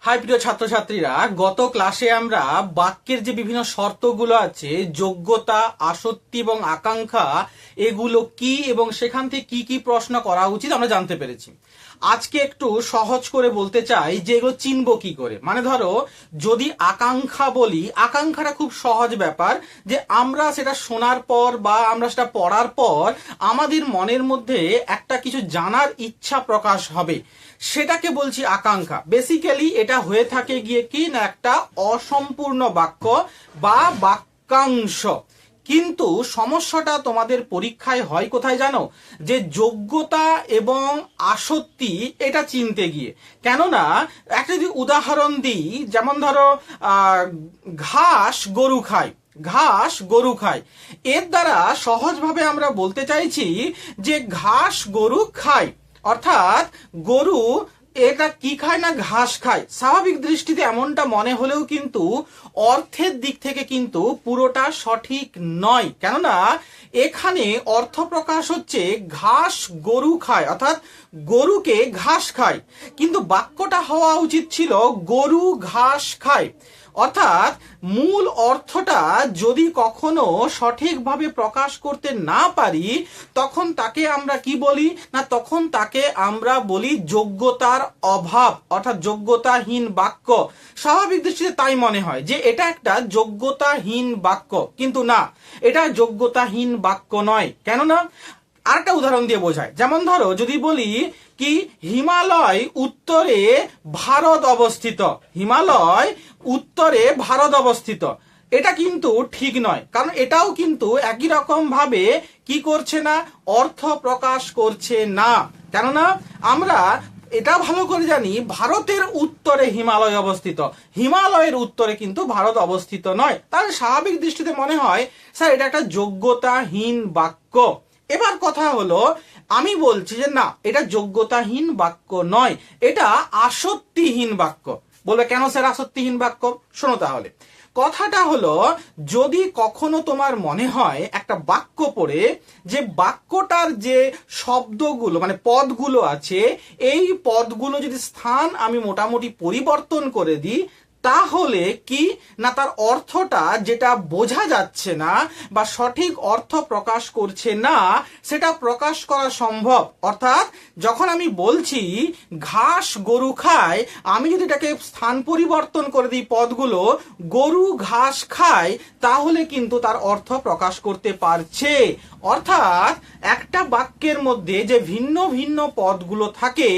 High প্রিয় ছাত্রছাত্রীরা, গত ক্লাসে আমরা বাক্যের যে বিভিন্ন শর্তগুলো আছে, যোগ্যতা, আসক্তি এবং আকাঙ্ক্ষা, এগুলো কি এবং সেখান থেকে কি কি প্রশ্ন করা উচিত আমরা জানতে পেরেছি। আজকে একটু সহজ করে বলতে চাই যে এগুলো চিনবো কি করে। মানে ধরো, যদি আকাঙ্ক্ষা বলি, আকাঙ্ক্ষাটা খুব সহজ ব্যাপার, যে আমরা সেটা শোনার পর বা আমরা সেটা পড়ার পর আমাদের মনের মধ্যে একটা কিছু জানার ইচ্ছা প্রকাশ হবে, সেটাকে বলছি আকাঙ্ক্ষা। বেসিক্যালি এটা হয়ে থাকে গিয়ে কি না, একটা অসম্পূর্ণ বাক্য বা বাক্যাংশ। কিন্তু সমস্যাটা তোমাদের পরীক্ষায় হয় কোথায় জানো, যে যোগ্যতা এবং আসক্তি এটা চিনতে গিয়ে। কেননা একটা যদি উদাহরণ দিই, যেমন ধরো ঘাস গরু খায়, ঘাস গরু খায়, এর দ্বারা সহজভাবে আমরা বলতে চাইছি যে ঘাস গরু খায়, অর্থাৎ গরু এটা কি খায় না, ঘাস খায়। স্বাভাবিক দৃষ্টিতে এমনটা মনে হলেও কিন্তু অর্থের দিক থেকে কিন্তু পুরোটা সঠিক নয়। কেননা এখানে অর্থ প্রকাশ হচ্ছে ঘাস গরু খায়, অর্থাৎ গরুকে ঘাস খায়, কিন্তু বাক্যটা হওয়া উচিত ছিল গরু ঘাস খায়। অর্থাৎ মূল অর্থটা যদি কখনো সঠিকভাবে প্রকাশ করতে না পারি, তখন তাকে আমরা কি বলি না, তখন তাকে আমরা বলি যোগ্যতার অভাব, অর্থাৎ যোগ্যতাহীন বাক্য। স্বাভাবিক দৃষ্টিতে তাই মনে হয় যে এটা একটা যোগ্যতাহীন বাক্য, কিন্তু না, এটা যোগ্যতাহীন বাক্য নয়। কেননা আরেকটা উদাহরণ দিয়ে বোঝায়। যেমন ধরো, যদি বলি কি হিমালয় উত্তরে ভারত অবস্থিত, হিমালয় উত্তরে ভারত অবস্থিত, এটা কিন্তু ঠিক নয়। কারণ এটাও কিন্তু একই রকম ভাবে কি করছে না, অর্থ প্রকাশ করছে না। কেননা আমরা এটা ভালো করে জানি ভারতের উত্তরে হিমালয় অবস্থিত, হিমালয়ের উত্তরে কিন্তু ভারত অবস্থিত নয়। তাহলে স্বাভাবিক দৃষ্টিতে মনে হয় স্যার এটা একটা যোগ্যতাহীন বাক্য। এবার কথা হলো, আমি বলছি যে না, এটা যোগ্যতাহীন বাক্য নয়, এটা আসক্তিহীন বাক্য। বলবে কেন স্যার আসক্তিহীন বাক্য? শোনো তাহলে। কথাটা হলো, যদি কখনো তোমার মনে হয় একটা বাক্য পড়ে যে বাক্যটার যে শব্দগুলো মানে পদগুলো আছে, এই পদগুলো যদি স্থান আমি মোটামুটি পরিবর্তন করে দিই, তাহলে কি না তার অর্থটা যেটা বোঝা যাচ্ছে না বা সঠিক অর্থ প্রকাশ করছে না, সেটা প্রকাশ করা সম্ভব। অর্থাৎ যখন আমি বলছি ঘাস গরু খায়, আমি যদি এটাকে স্থান পরিবর্তন করে দিই পদগুলো, গরু ঘাস খায়, তাহলে কিন্তু তার অর্থ প্রকাশ করতে পারছে। অর্থাৎ একটা বাক্যের মধ্যে যে ভিন্ন ভিন্ন পদগুলো থাকে,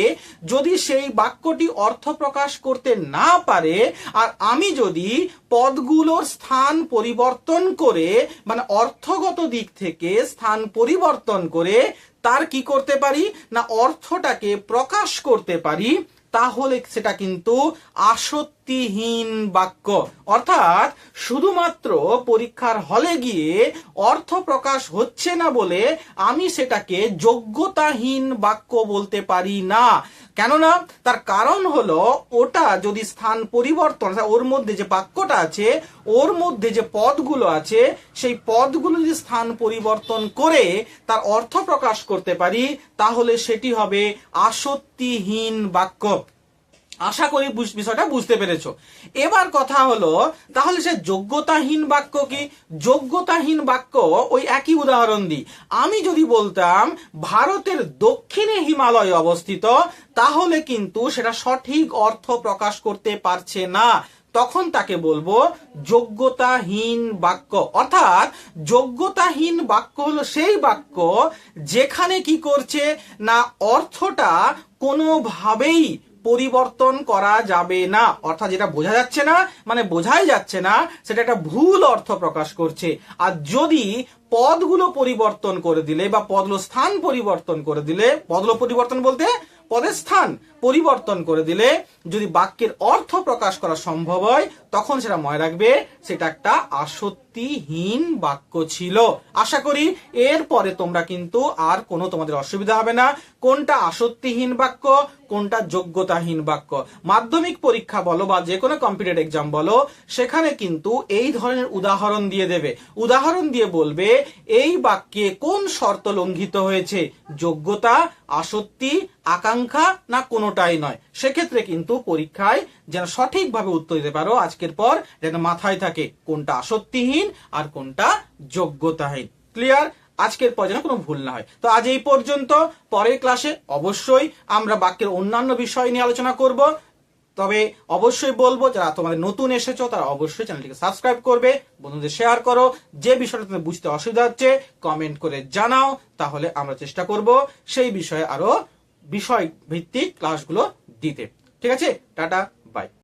যদি সেই বাক্যটি অর্থ প্রকাশ করতে না পারে, আর আমি যদি পদগুলোর স্থান পরিবর্তন করে মানে অর্থগত দিক থেকে স্থান পরিবর্তন করে তার কি করতে পারি না, অর্থটাকে প্রকাশ করতে পারি, তাহলে সেটা কিন্তু আসক্তিহীন বাক্য। অর্থাৎ শুধুমাত্র পরীক্ষার হলে গিয়ে অর্থ প্রকাশ হচ্ছে না বলে আমি সেটাকে যোগ্যতাহীন বাক্য বলতে পারি না। কেননা তার কারণ হলো, ওটা যদি স্থান পরিবর্তন, ওর মধ্যে যে বাক্যটা আছে, ওর মধ্যে যে পদগুলো আছে, সেই পদগুলো যদি স্থান পরিবর্তন করে তার অর্থ প্রকাশ করতে পারি, তাহলে সেটি হবে আসক্তিহীন বাক্য। আশা করি বিষয়টা বুঝতে পেরেছো। এবার কথা হলো, তাহলে সে যোগ্যতাহীন বাক্য কি? যোগ্যতাহীন বাক্য ওই একই উদাহরণ দিই। আমি যদি বলতাম ভারতের দক্ষিণে হিমালয় অবস্থিত, তাহলে কিন্তু সেটা সঠিক অর্থ প্রকাশ করতে পারছে না, তখন তাকে বলবো যোগ্যতাহীন বাক্য। অর্থাৎ যোগ্যতাহীন বাক্য হলো সেই বাক্য যেখানে কি করছে না, অর্থটা কোনোভাবেই পরিবর্তন করা যাবে না। অর্থাৎ যেটা বোঝা যাচ্ছে না মানে বোঝাই যাচ্ছে না, সেটা একটা ভুল অর্থ প্রকাশ করছে। আর যদি পদগুলো পরিবর্তন করে দিলে বা পদগুলো স্থান পরিবর্তন করে দিলে, পদগুলো পরিবর্তন বলতে পদের স্থান পরিবর্তন করে দিলে যদি বাক্যের অর্থ প্রকাশ করা সম্ভব হয়, তখন সেটা মনে রাখবে সেটা একটা আসক্তিহীন বাক্য ছিল। আশা করি এরপরে তোমরা কিন্তু আর কোনো তোমাদের অসুবিধা হবে না, কোনটা আসক্তিহীন বাক্য, কোনটা যোগ্যতাহীন বাক্য। মাধ্যমিক পরীক্ষা বলো বা যে কোনো কম্পিটিটিভ এক্সাম বলো, সেখানে কিন্তু এই ধরনের উদাহরণ দিয়ে দেবে। উদাহরণ দিয়ে বলবে এই বাক্যে কোন শর্ত লঙ্ঘিত হয়েছে, যোগ্যতা, আসক্তি, আকাঙ্ক্ষা না কোনোটা। কোনোটাই নয়। সেক্ষেত্রে কিন্তু পরীক্ষায় যেন সঠিকভাবে উত্তর দিতে পারো আজকের পর, যেন মাথায় থাকে কোনটা আসক্তিহীন আর কোনটা যোগ্যতাহীন। ক্লিয়ার? আজকের পর যেন কোনো ভুল না হয়। তো আজ এই পর্যন্ত। পরের ক্লাসে অবশ্যই আমরা বাক্যের অন্যান্য বিষয় নিয়ে আলোচনা করব। তবে অবশ্যই বলবো, যারা তোমাদের নতুন এসেছো তারা অবশ্যই চ্যানেলটিকে সাবস্ক্রাইব করবে, বন্ধুদের শেয়ার করো। যে বিষয়টা তোমাদের বুঝতে অসুবিধা হচ্ছে কমেন্ট করে জানাও, তাহলে আমরা চেষ্টা করব সেই বিষয়ে আরো বিষয় ভিত্তিক ক্লাসগুলো দিতে। ঠিক আছে? টাটা, বাই।